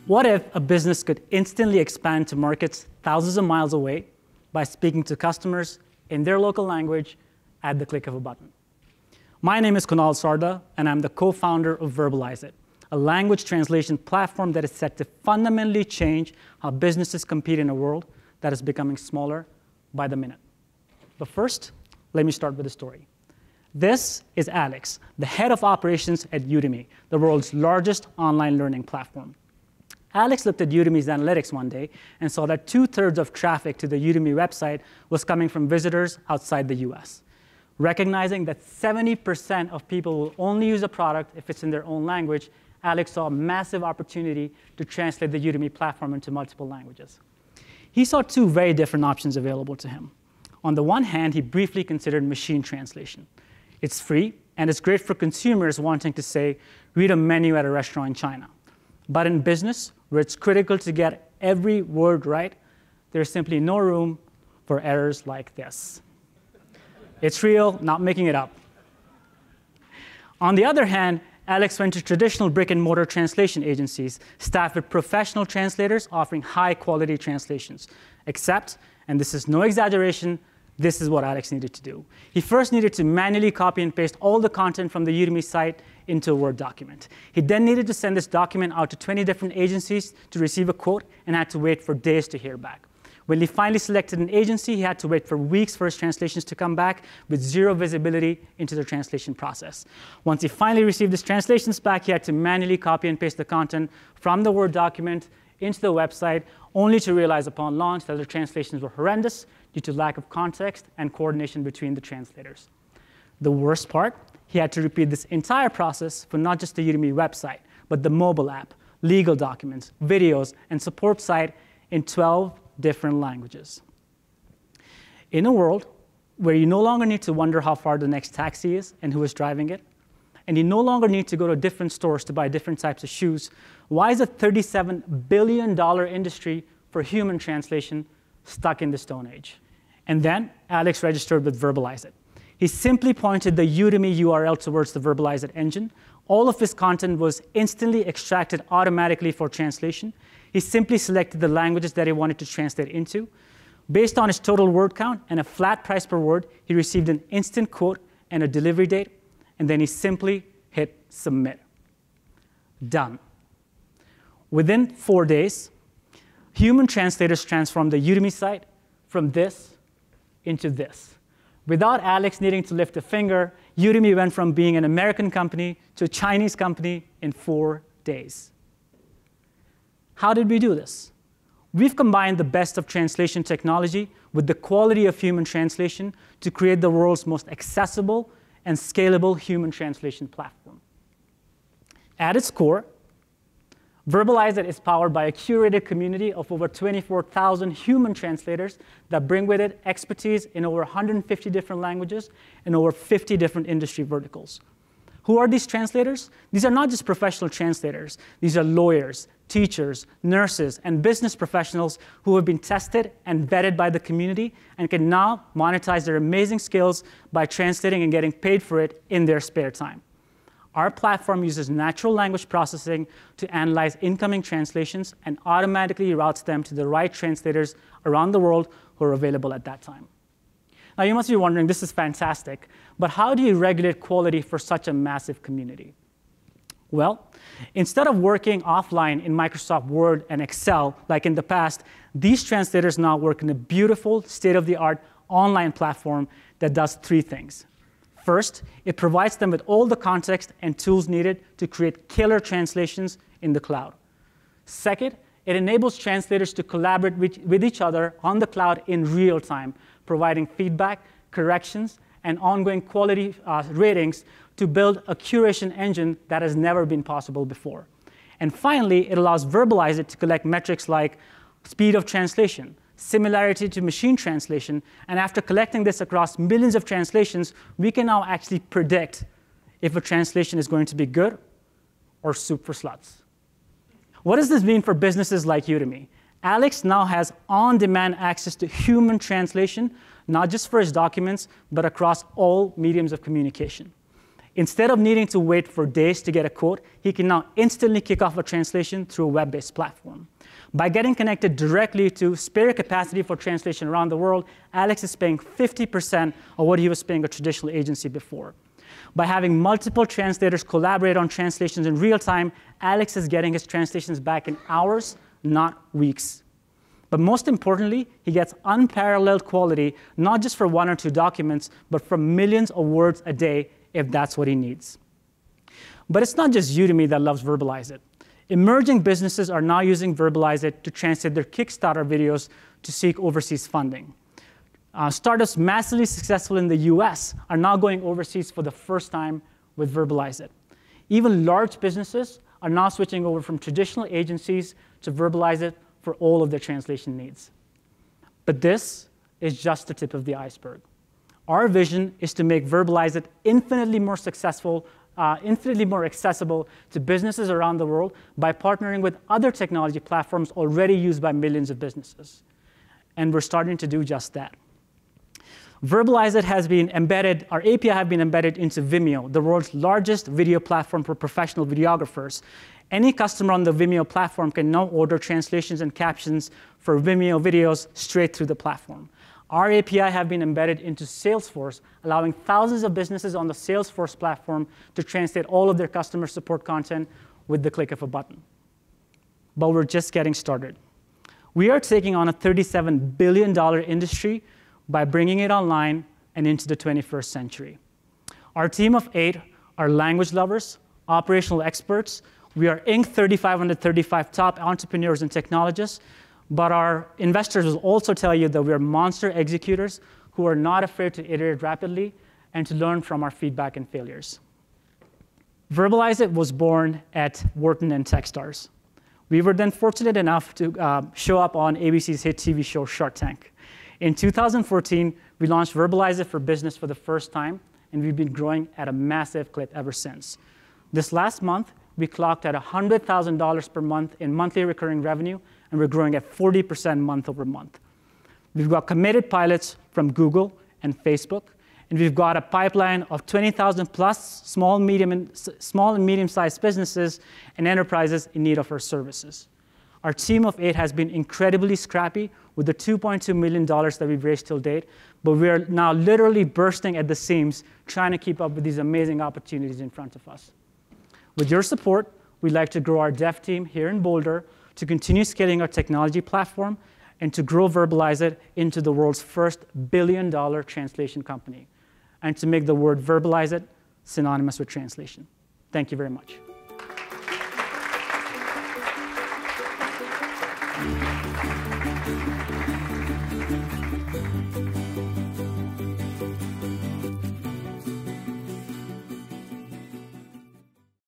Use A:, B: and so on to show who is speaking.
A: What if a business could instantly expand to markets thousands of miles away by speaking to customers in their local language at the click of a button? My name is Kunal Sarda, and I'm the co-founder of VerbalizeIt, a language translation platform that is set to fundamentally change how businesses compete in a world that is becoming smaller by the minute. But first, let me start with a story. This is Alex, the head of operations at Udemy, the world's largest online learning platform. Alex looked at Udemy's analytics one day and saw that 2/3 of traffic to the Udemy website was coming from visitors outside the US. Recognizing that 70% of people will only use a product if it's in their own language, Alex saw a massive opportunity to translate the Udemy platform into multiple languages. He saw two very different options available to him. On the one hand, he briefly considered machine translation. It's free, and it's great for consumers wanting to, say, read a menu at a restaurant in China. But in business, where it's critical to get every word right, there's simply no room for errors like this. It's real, not making it up. On the other hand, Alex went to traditional brick-and-mortar translation agencies, staffed with professional translators offering high-quality translations. Except, and this is no exaggeration, this is what Alex needed to do. He first needed to manually copy and paste all the content from the Udemy site into a Word document. He then needed to send this document out to 20 different agencies to receive a quote and had to wait for days to hear back. When he finally selected an agency, he had to wait for weeks for his translations to come back with zero visibility into the translation process. Once he finally received his translations back, he had to manually copy and paste the content from the Word document into the website, only to realize upon launch that the translations were horrendous due to lack of context and coordination between the translators. The worst part, he had to repeat this entire process for not just the Udemy website, but the mobile app, legal documents, videos, and support site in 12 different languages. In a world where you no longer need to wonder how far the next taxi is and who is driving it, and you no longer need to go to different stores to buy different types of shoes, why is a $37 billion industry for human translation stuck in the Stone Age? And then Alex registered with VerbalizeIt. He simply pointed the Udemy URL towards the VerbalizeIt engine. All of his content was instantly extracted automatically for translation. He simply selected the languages that he wanted to translate into. Based on his total word count and a flat price per word, he received an instant quote and a delivery date, and then he simply hit submit. Done. Within 4 days, human translators transformed the Udemy site from this into this. Without Alex needing to lift a finger, Udemy went from being an American company to a Chinese company in 4 days. How did we do this? We've combined the best of translation technology with the quality of human translation to create the world's most accessible and scalable human translation platform. At its core, VerbalizeIt is powered by a curated community of over 24,000 human translators that bring with it expertise in over 150 different languages and over 50 different industry verticals. Who are these translators? These are not just professional translators. These are lawyers, teachers, nurses, and business professionals who have been tested and vetted by the community and can now monetize their amazing skills by translating and getting paid for it in their spare time. Our platform uses natural language processing to analyze incoming translations and automatically routes them to the right translators around the world who are available at that time. Now, you must be wondering, this is fantastic, but how do you regulate quality for such a massive community? Well, instead of working offline in Microsoft Word and Excel like in the past, these translators now work in a beautiful, state-of-the-art online platform that does 3 things. First, it provides them with all the context and tools needed to create killer translations in the cloud. Second, it enables translators to collaborate with each other on the cloud in real time, providing feedback, corrections, and ongoing quality ratings to build a curation engine that has never been possible before. And finally, it allows VerbalizeIt to collect metrics like speed of translation, similarity to machine translation, and after collecting this across millions of translations, we can now actually predict if a translation is going to be good or soup for sluts. What does this mean for businesses like Udemy? Alex now has on-demand access to human translation, not just for his documents, but across all mediums of communication. Instead of needing to wait for days to get a quote, he can now instantly kick off a translation through a web-based platform. By getting connected directly to spare capacity for translation around the world, Alex is paying 50% of what he was paying a traditional agency before. By having multiple translators collaborate on translations in real time, Alex is getting his translations back in hours, not weeks. But most importantly, he gets unparalleled quality, not just for 1 or 2 documents, but for millions of words a day, if that's what he needs. But it's not just Udemy that loves VerbalizeIt. Emerging businesses are now using VerbalizeIt to translate their Kickstarter videos to seek overseas funding. Startups massively successful in the US are now going overseas for the first time with VerbalizeIt. Even large businesses are now switching over from traditional agencies to VerbalizeIt for all of their translation needs. But this is just the tip of the iceberg. Our vision is to make VerbalizeIt infinitely more successful, infinitely more accessible to businesses around the world by partnering with other technology platforms already used by millions of businesses. And we're starting to do just that. VerbalizeIt has been embedded, our API have been embedded into Vimeo, the world's largest video platform for professional videographers. Any customer on the Vimeo platform can now order translations and captions for Vimeo videos straight through the platform. Our API have been embedded into Salesforce, allowing thousands of businesses on the Salesforce platform to translate all of their customer support content with the click of a button. But we're just getting started. We are taking on a $37 billion industry by bringing it online and into the 21st century. Our team of 8 are language lovers, operational experts. We are Inc. 35 under 35 top entrepreneurs and technologists, but our investors will also tell you that we are monster executors who are not afraid to iterate rapidly and to learn from our feedback and failures. VerbalizeIt was born at Wharton and Techstars. We were then fortunate enough to show up on ABC's hit TV show Shark Tank. In 2014, we launched VerbalizeIt for Business for the first time, and we've been growing at a massive clip ever since. This last month, we clocked at $100,000 per month in monthly recurring revenue, and we're growing at 40% month over month. We've got committed pilots from Google and Facebook, and we've got a pipeline of 20,000 plus small and medium-sized businesses and enterprises in need of our services. Our team of 8 has been incredibly scrappy with the $2.2 million that we've raised till date, but we are now literally bursting at the seams trying to keep up with these amazing opportunities in front of us. With your support, we'd like to grow our dev team here in Boulder to continue scaling our technology platform and to grow VerbalizeIt into the world's first billion-dollar translation company, and to make the word VerbalizeIt synonymous with translation. Thank you very much.